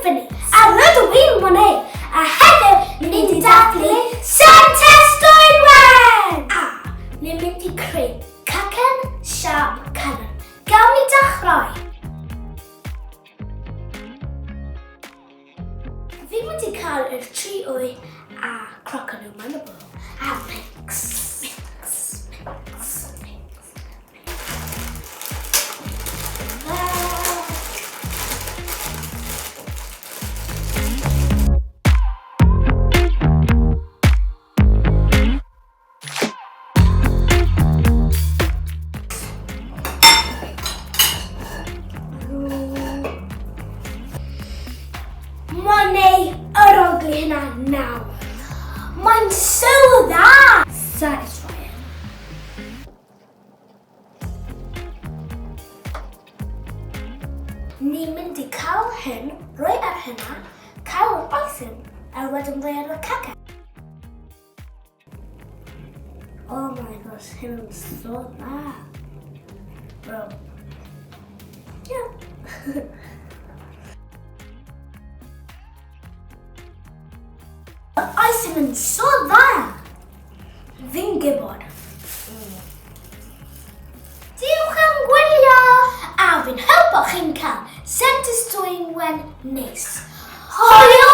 Venice. A rydw i'n Monet. A heddiw ni wedi dathlu Santes Dwynwen! A ni'n mynd i creu cacen siap canon. Gawn ni dechrau. Fi wedi cael yr 3 wy a crocon nhw mewn y bol. A mix. Monet yr ogli hynna nawr. Mae'n so dda! Santes Dwynwen. Ni'n mynd i cael hyn, rhoi ar hynna, cael yr oesyn, a wedyn rhoi ar y cacen. Oh my gosh, hyn yn so dda. Well, yeah. Oesyn yn so dda. Fi'n gwybod. Diolch am gwylio. A fi'n helpo chi'n cael Santes Dwynwen neis. Hwyl!